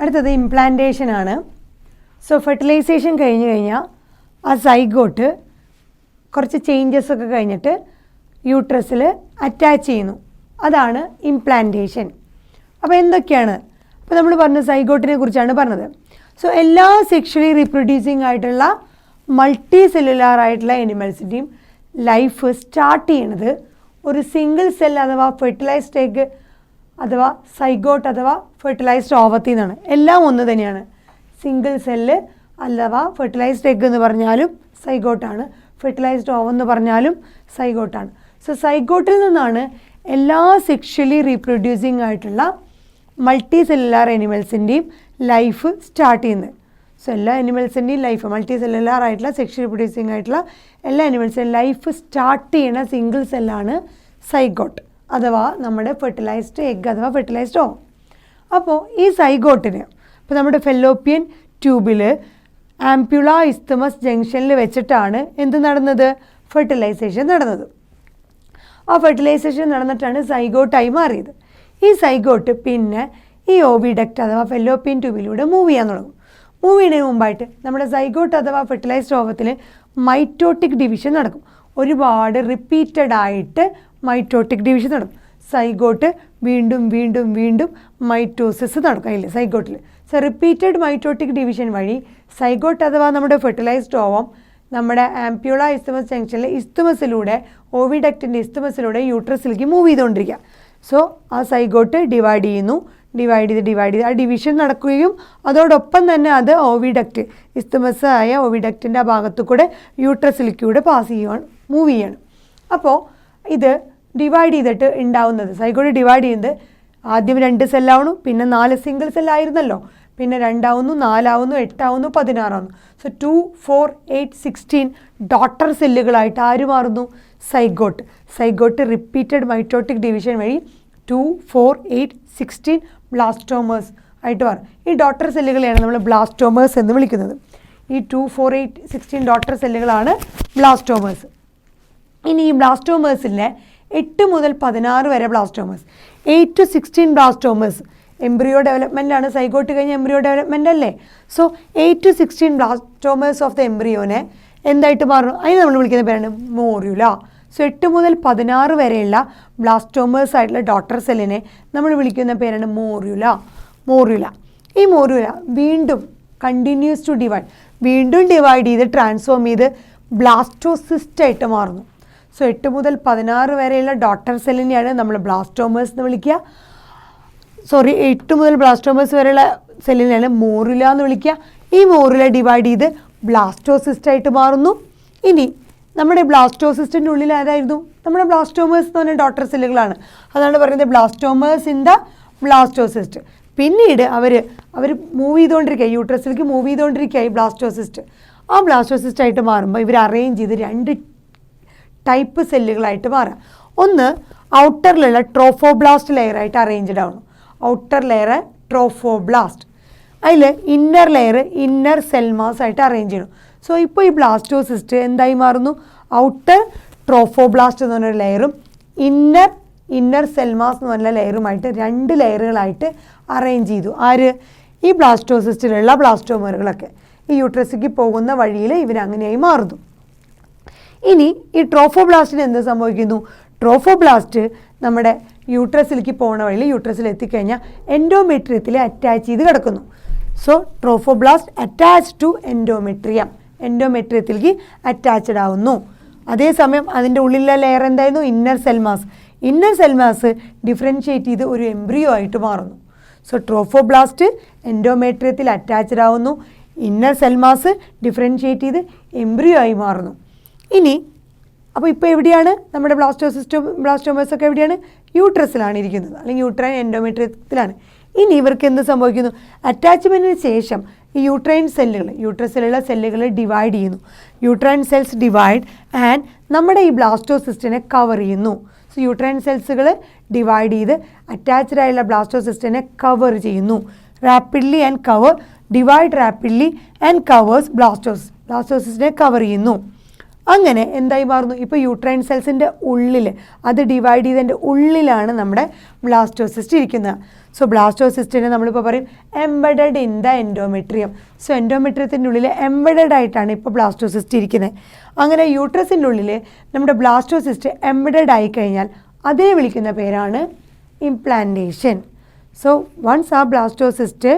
അടുത്തത് ഇംപ്ലാന്റേഷൻ ആണ്. So fertilisation കഴിഞ്ഞ് കഴിഞ്ഞാൽ ആ സൈഗോട്ട് കുറച്ച് ചേഞ്ചസ് ഒക്കെ കഴിഞ്ഞിട്ട് യൂട്രസിൽ അറ്റാച്ച് ചെയ്യുന്നു. അതാണ് ഇംപ്ലാന്റേഷൻ. അപ്പോൾ എന്തൊക്കെയാണ്? അപ്പോൾ നമ്മൾ പറഞ്ഞ സൈഗോട്ടിനെ കുറിച്ചാണ് പറഞ്ഞത്. സോ എല്ലാ സെക്ഷലി റീപ്രൊഡ്യൂസിങ് ആയിട്ടുള്ള മൾട്ടി സെല്ലുലാർ ആയിട്ടുള്ള അനിമൽസിൻ്റെയും ലൈഫ് സ്റ്റാർട്ട് ചെയ്യണത് ഒരു സിംഗിൾ സെൽ അഥവാ ഫെർട്ടിലൈസ്ഡ് എഗ് അഥവാ സൈഗോട്ട് അഥവാ ഫെർട്ടിലൈസ്ഡ് ഓവത്തിൽ നിന്നാണ്. എല്ലാം ഒന്ന് തന്നെയാണ്. സിംഗിൾ സെല്ല് അഥവാ ഫെർട്ടിലൈസ്ഡ് എഗ് എന്ന് പറഞ്ഞാലും സൈഗോട്ടാണ്, ഫെർട്ടിലൈസ്ഡ് ഓവം എന്ന് പറഞ്ഞാലും സൈഗോട്ടാണ്. സോ സൈഗോട്ടിൽ നിന്നാണ് എല്ലാ സെക്ഷലി റീപ്രൊഡ്യൂസിങ് ആയിട്ടുള്ള മൾട്ടി സെല്ലുലാർ അനിമൽസിൻ്റെയും ലൈഫ് സ്റ്റാർട്ട് ചെയ്യുന്നത്. സോ എല്ലാ അനിമൽസിൻ്റെയും ലൈഫ് മൾട്ടി സെല്ലുലാർ ആയിട്ടുള്ള സെക്ഷലി റീപ്രൊഡ്യൂസിങ് ആയിട്ടുള്ള എല്ലാ അനിമൽസിൻ്റെയും ലൈഫ് സ്റ്റാർട്ട് ചെയ്യുന്ന സിംഗിൾ സെല്ലാണ് സൈഗോട്ട് അഥവാ നമ്മുടെ ഫെർട്ടിലൈസ്ഡ് എഗ് അഥവാ ഫെർട്ടിലൈസ്ഡ് ഓവം. അപ്പോൾ ഈ സൈഗോട്ടിന് ഇപ്പോൾ നമ്മുടെ ഫെല്ലോപ്പിയൻ ട്യൂബിൽ ആംപ്യുള ഇസ്തമസ് ജംഗ്ഷനിൽ വെച്ചിട്ടാണ് എന്ത് നടന്നത്? ഫെർട്ടിലൈസേഷൻ നടന്നത്. ആ ഫെർട്ടിലൈസേഷൻ നടന്നിട്ടാണ് സൈഗോട്ടായി മാറിയത്. ഈ സൈഗോട്ട് പിന്നെ ഈ ഓവിഡക്റ്റ് അഥവാ ഫെല്ലോപ്പിയൻ ട്യൂബിലൂടെ മൂവ് ചെയ്യാൻ തുടങ്ങും. മൂവ് ചെയ്യുന്നതിന് മുമ്പായിട്ട് നമ്മുടെ സൈഗോട്ട് അഥവാ ഫെർട്ടിലൈസ്ഡ് ഓവത്തിൽ മൈറ്റോട്ടിക് ഡിവിഷൻ നടക്കും. ഒരുപാട് റിപ്പീറ്റഡ് ആയിട്ട് മൈറ്റോട്ടിക് ഡിവിഷൻ നടക്കും. സൈഗോട്ട് വീണ്ടും വീണ്ടും വീണ്ടും മൈറ്റോസിസ് നടക്കും അതിൽ സൈഗോട്ടിൽ. സോ റിപ്പീറ്റഡ് മൈറ്റോട്ടിക് ഡിവിഷൻ വഴി സൈഗോട്ട് അഥവാ നമ്മുടെ ഫെർട്ടിലൈസ്ഡ് ഓവം നമ്മുടെ ആംപ്യുള ഇസ്തമസ് ജംഗ്ഷനിലെ ഇസ്തമസിലൂടെ ഓവിഡക്റ്റിൻ്റെ ഇസ്തമസിലൂടെ യൂട്രസിലേക്ക് മൂവ് ചെയ്തുകൊണ്ടിരിക്കുക. സോ ആ സൈഗോട്ട് ഡിവൈഡ് ചെയ്യുന്നു. ഡിവൈഡ് ചെയ്ത് ആ ഡിവിഷൻ നടക്കുകയും അതോടൊപ്പം തന്നെ അത് ഓവിഡക്റ്റ് ഇസ്തമസ് ആയ ഓവിഡക്റ്റിൻ്റെ ആ ഭാഗത്തു കൂടെ യൂട്രസിലേക്കൂടെ പാസ് ചെയ്യുകയാണ്, മൂവ് ചെയ്യാണ്. അപ്പോൾ ഇത് ഡിവൈഡ് ചെയ്തിട്ട് ഉണ്ടാവുന്നത് സൈഗോട്ട് ഡിവൈഡ് ചെയ്യുന്നത് ആദ്യം 2 സെല്ലാവുന്നു, പിന്നെ 4 സിംഗിൾ സെല്ലായിരുന്നല്ലോ, പിന്നെ 2 ആവുന്നു, 4 ആവുന്നു, 8 ആവുന്നു, 16 ആവുന്നു. സോ 2, 4, 8, 16 ഡോട്ടർ സെല്ലുകളായിട്ട് ആര് മാറുന്നു? Zygote. Zygote repeated mitotic division വഴി 2, 4, 8, 16 ബ്ലാസ്റ്റോമേഴ്സ് ആയിട്ട് മാറും. ഈ ഡോട്ടർ സെല്ലുകളെയാണ് നമ്മൾ ബ്ലാസ്റ്റോമേഴ്സ് എന്ന് വിളിക്കുന്നത്. ഈ 2, 4, 8, 16 ഡോട്ടർ സെല്ലുകളാണ് ബ്ലാസ്റ്റോമേഴ്സ്. ഇനി ഈ ബ്ലാസ്റ്റോമേഴ്സിലെ 8 മുതൽ 16 വരെ ബ്ലാസ്റ്റോമേഴ്സ്, 8 to 16 ബ്ലാസ്റ്റോമേഴ്സ് എംബ്രിയോ ഡെവലപ്മെൻറ്റാണ്. സൈഗോട്ട് കഴിഞ്ഞ എംബ്രിയോ ഡെവലപ്മെൻ്റ് അല്ലേ? So 8 to 16 blastomeres of the എംബ്രിയോനെ എന്തായിട്ട് മാറും? അതിന് നമ്മൾ വിളിക്കുന്ന പേരാണ് മോറ്യുല. സോ 8 മുതൽ 16 വരെയുള്ള ബ്ലാസ്റ്റോമേഴ്സ് ആയിട്ടുള്ള ഡോട്ടർ സെല്ലിനെ നമ്മൾ വിളിക്കുന്ന പേരാണ് മോറ്യുല. ഈ മോറ്യുല വീണ്ടും കണ്ടിന്യൂസ് ടു ഡിവൈഡ്, വീണ്ടും ഡിവൈഡ് ചെയ്ത് ട്രാൻസ്ഫോം ചെയ്ത് ബ്ലാസ്റ്റോസിസ്റ്റായിട്ട് മാറുന്നു. സോ 8 മുതൽ 16 വരെയുള്ള ഡോട്ടർ സെല്ലിനെയാണ് നമ്മൾ ബ്ലാസ്റ്റോമേഴ്സ് എന്ന് വിളിക്കുക. 8 മുതൽ ബ്ലാസ്റ്റോമേഴ്സ് വരെയുള്ള സെല്ലിനെയാണ് മോറുല എന്ന് വിളിക്കുക. ഈ മോറുല ഡിവൈഡ് ചെയ്ത് ബ്ലാസ്റ്റോസിസ്റ്റായിട്ട് മാറുന്നു. ഇനി നമ്മുടെ ബ്ലാസ്റ്റോസിസ്റ്റിൻ്റെ ഉള്ളിൽ ആരായിരുന്നു? നമ്മുടെ ബ്ലാസ്റ്റോമേഴ്സ് എന്ന് പറഞ്ഞ ഡോട്ടർ സെല്ലുകളാണ്. അതാണ് പറയുന്നത് ബ്ലാസ്റ്റോമേഴ്സ് ഇൻ ദ ബ്ലാസ്റ്റോസിസ്റ്റ്. പിന്നീട് അവർ മൂവ് ചെയ്തുകൊണ്ടിരിക്കുക, യൂട്രസിലേക്ക് മൂവ് ചെയ്തുകൊണ്ടിരിക്കുക ഈ ബ്ലാസ്റ്റോസിസ്റ്റ്. ആ ബ്ലാസ്റ്റോസിസ്റ്റായിട്ട് മാറുമ്പോൾ ഇവർ അറേഞ്ച് ചെയ്ത് 2 ടൈപ്പ് സെല്ലുകളായിട്ട് മാറാം. ഒന്ന് ഔട്ടറിലുള്ള ട്രോഫോബ്ലാസ്റ്റ് ലെയറായിട്ട് അറേഞ്ച്ഡ് ആവണം. ഔട്ടർ ലെയർ ട്രോഫോബ്ലാസ്റ്റ്, അതിൽ ഇന്നർ ലെയർ ഇന്നർ സെൽമാസ് ആയിട്ട് അറേഞ്ച് ചെയ്യണം. സോ ഇപ്പോൾ ഈ ബ്ലാസ്റ്റോസിസ്റ്റ് എന്തായി മാറുന്നു? ഔട്ടർ ട്രോഫോബ്ലാസ്റ്റ് എന്ന് പറഞ്ഞൊരു ലെയറും ഇന്നർ സെൽമാസ് എന്ന് പറഞ്ഞ ലെയറുമായിട്ട് 2 ലെയറുകളായിട്ട് അറേഞ്ച് ചെയ്തു. ആര്? ഈ ബ്ലാസ്റ്റോസിസ്റ്റിലുള്ള ബ്ലാസ്റ്റോമറുകളൊക്കെ ഈ യൂട്രസിലേക്ക് പോകുന്ന വഴിയിൽ ഇവരങ്ങനെയായി മാറുന്നു. ഇനി ഈ ട്രോഫോബ്ലാസ്റ്റിന് എന്ത് സംഭവിക്കുന്നു? ട്രോഫോബ്ലാസ്റ്റ് നമ്മുടെ യൂട്രസിലേക്ക് പോകുന്ന വഴിയിൽ യൂട്രസിൽ എത്തിക്കഴിഞ്ഞാൽ എൻഡോമെട്രിയത്തിൽ അറ്റാച്ച് ചെയ്ത് കിടക്കുന്നു. സോ ട്രോഫോബ്ലാസ്റ്റ് അറ്റാച്ച് ടു എൻഡോമെട്രിയത്തിലേക്ക് അറ്റാച്ച്ഡ് ആവുന്നു. അതേസമയം അതിൻ്റെ ഉള്ളിലുള്ള ലെയർ എന്തായിരുന്നു? ഇന്നർ സെൽമാസ് ഡിഫറൻഷ്യേറ്റ് ചെയ്ത് ഒരു എംബ്രിയോ ആയിട്ട് മാറുന്നു. സോ ട്രോഫോബ്ലാസ്റ്റ് എൻഡോമെട്രിയത്തിൽ അറ്റാച്ച്ഡ് ആവുന്നു, ഇന്നർ സെൽമാസ് ഡിഫറൻഷ്യേറ്റ് ചെയ്ത് എംബ്രിയോ ആയി മാറുന്നു. ഇനി അപ്പോൾ ഇപ്പോൾ എവിടെയാണ് നമ്മുടെ ബ്ലാസ്റ്റോമേഴ്സൊക്കെ എവിടെയാണ്? യൂട്രസിലാണ് ഇരിക്കുന്നത്, അല്ലെങ്കിൽ യൂട്രൈൻ എൻഡോമെട്രിയത്തിലാണ്. ഇനി ഇവർക്ക് എന്ത് സംഭവിക്കുന്നു? അറ്റാച്ച്മെൻറ്റിന് ശേഷം ഈ യൂട്രസിലുള്ള സെല്ലുകൾ ഡിവൈഡ് ചെയ്യുന്നു. യൂട്രൈൻ സെൽസ് ഡിവൈഡ് ആൻഡ് നമ്മുടെ ഈ ബ്ലാസ്റ്റോസിസ്റ്റിനെ കവർ ചെയ്യുന്നു. സോ യൂട്രൈൻ സെൽസുകൾ ഡിവൈഡ് ചെയ്ത് അറ്റാച്ച്ഡ് ആയുള്ള ബ്ലാസ്റ്റോസിസ്റ്റിനെ കവർ ചെയ്യുന്നു. ഡിവൈഡ് റാപ്പിഡ്ലി ആൻഡ് കവേഴ്സ് ബ്ലാസ്റ്റോസിസ്റ്റിനെ കവർ ചെയ്യുന്നു. അങ്ങനെ എന്തായി മാറുന്നു? ഇപ്പോൾ യൂട്രൈൻ സെൽസിൻ്റെ ഉള്ളിൽ അത് ഡിവൈഡ് ചെയ്തതിൻ്റെ ഉള്ളിലാണ് നമ്മുടെ ബ്ലാസ്റ്റോസിസ്റ്റ് ഇരിക്കുന്നത്. സോ ബ്ലാസ്റ്റോസിസ്റ്റിനെ നമ്മളിപ്പോൾ പറയും embedded in the endometrium. So എൻഡോമെട്രിയത്തിൻ്റെ ഉള്ളിൽ എംബഡഡ് ആയിട്ടാണ് ഇപ്പോൾ ബ്ലാസ്റ്റോസിസ്റ്റ് ഇരിക്കുന്നത്. അങ്ങനെ യൂട്രസിൻ്റെ ഉള്ളിൽ നമ്മുടെ ബ്ലാസ്റ്റോസിസ്റ്റ് എംബഡഡ് ആയി കഴിഞ്ഞാൽ അതേ വിളിക്കുന്ന പേരാണ് ഇംപ്ലാന്റേഷൻ. സോ വൺസ് ആ ബ്ലാസ്റ്റോസിസ്റ്റ്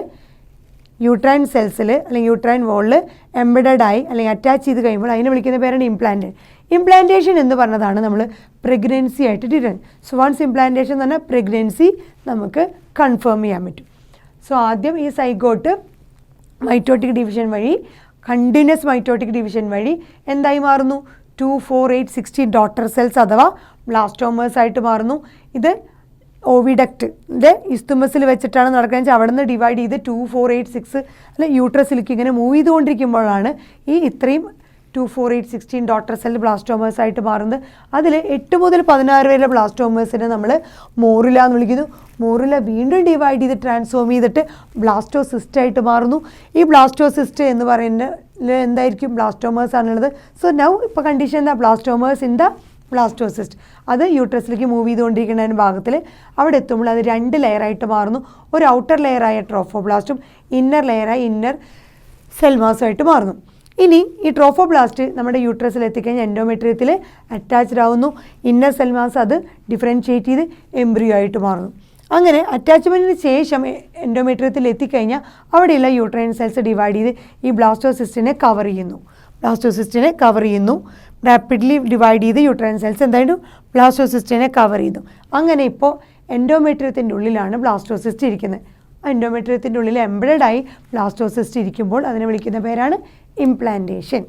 യൂട്രൈൻ സെൽസിൽ അല്ലെങ്കിൽ യൂട്രൈൻ വോളിൽ എംബഡഡ് ആയി അല്ലെങ്കിൽ അറ്റാച്ച് ചെയ്ത് കഴിയുമ്പോൾ അതിനെ വിളിക്കുന്ന പേരാണ് ഇംപ്ലാന്റ്. ഇംപ്ലാന്റേഷൻ എന്ന് പറഞ്ഞതാണ് നമ്മൾ പ്രഗ്നൻസി ആയിട്ട് ഡിഫൈൻ. സോ വൺസ് ഇംപ്ലാന്റേഷൻ എന്ന് പറഞ്ഞാൽ പ്രഗ്നൻസി നമുക്ക് കൺഫേം ചെയ്യാൻ പറ്റും. സോ ആദ്യം ഈ സൈഗോട്ട് മൈറ്റോട്ടിക് ഡിവിഷൻ വഴി, കണ്ടിന്യൂസ് മൈറ്റോട്ടിക് ഡിവിഷൻ വഴി എന്തായി മാറുന്നു? 2, 4, 8, 16 ഡോട്ടർ സെൽസ് അഥവാ ബ്ലാസ്റ്റോമേഴ്സ് ആയിട്ട് മാറുന്നു. ഇത് ഓവിഡക്റ്റിൻ്റെ ഇസ്തുമസിൽ വെച്ചിട്ടാണ് നടക്കുന്നത് വെച്ചാൽ അവിടെ നിന്ന് ഡിവൈഡ് ചെയ്ത് 2, 4, 8, 6 അല്ലെ യൂട്രസിലേക്ക് ഇങ്ങനെ മൂവ് ചെയ്തുകൊണ്ടിരിക്കുമ്പോഴാണ് ഈ ഇത്രയും 2, 4, 8, 16 ഡോട്ടർ സെൽ ബ്ലാസ്റ്റോമേഴ്സ് ആയിട്ട് മാറുന്നത്. അതിൽ 8 മുതൽ 16 വരെ ബ്ലാസ്റ്റോമേഴ്സിനെ നമ്മൾ മോറില എന്ന് വിളിക്കുന്നു. മോറില വീണ്ടും ഡിവൈഡ് ചെയ്ത് ട്രാൻസ്ഫോം ചെയ്തിട്ട് ബ്ലാസ്റ്റോസിസ്റ്റ് ആയിട്ട് മാറുന്നു. ഈ ബ്ലാസ്റ്റോസിസ്റ്റ് എന്ന് പറയുന്നത് എന്തായിരിക്കും? ബ്ലാസ്റ്റോമേഴ്സ് ആണുള്ളത്. സോ നൗ ഇപ്പോൾ കണ്ടീഷൻ എന്താ? ബ്ലാസ്റ്റോമേഴ്സ് ഇൻ ദ ബ്ലാസ്റ്റോസിസ്റ്റ്. അത് യൂട്രസിലേക്ക് മൂവ് ചെയ്തുകൊണ്ടിരിക്കുന്ന ഭാഗത്തിൽ അവിടെ എത്തുമ്പോൾ അത് 2 ലെയറായിട്ട് മാറുന്നു. ഒരു ഔട്ടർ ലെയറായ ട്രോഫോബ്ലാസ്റ്റും ഇന്നർ ലെയറായി ഇന്നർ സെൽമാസുമായിട്ട് മാറുന്നു. ഇനി ഈ ട്രോഫോബ്ലാസ്റ്റ് നമ്മുടെ യൂട്രസിൽ എത്തിക്കഴിഞ്ഞാൽ എൻഡോമെട്രിയത്തിൽ അറ്റാച്ച്ഡ് ആവുന്നു. ഇന്നർ സെൽമാസ് അത് ഡിഫറൻഷ്യേറ്റ് ചെയ്ത് എംബ്രിയോ ആയിട്ട് മാറുന്നു. അങ്ങനെ അറ്റാച്ച്മെൻറ്റിന് ശേഷം എൻഡോമെട്രിയത്തിൽ എത്തിക്കഴിഞ്ഞാൽ അവിടെയുള്ള യൂട്രൈൻ സെൽസ് ഡിവൈഡ് ചെയ്ത് ഈ ബ്ലാസ്റ്റോസിസ്റ്റിനെ കവർ ചെയ്യുന്നു. റാപ്പിഡ്ലി ഡിവൈഡ് ചെയ്ത് യൂട്രൈൻ സെൽസ് എന്തായാലും ബ്ലാസ്റ്റോസിസ്റ്റിനെ കവർ ചെയ്തു. അങ്ങനെ ഇപ്പോൾ എൻഡോമെട്രിയത്തിൻ്റെ ഉള്ളിലാണ് ബ്ലാസ്റ്റോസിസ്റ്റ് ഇരിക്കുന്നത്. എൻഡോമെട്രിയത്തിൻ്റെ ഉള്ളിൽ എംബഡഡ് ആയി ബ്ലാസ്റ്റോസിസ്റ്റ് ഇരിക്കുമ്പോൾ അതിനെ വിളിക്കുന്ന പേരാണ് ഇംപ്ലാന്റേഷൻ.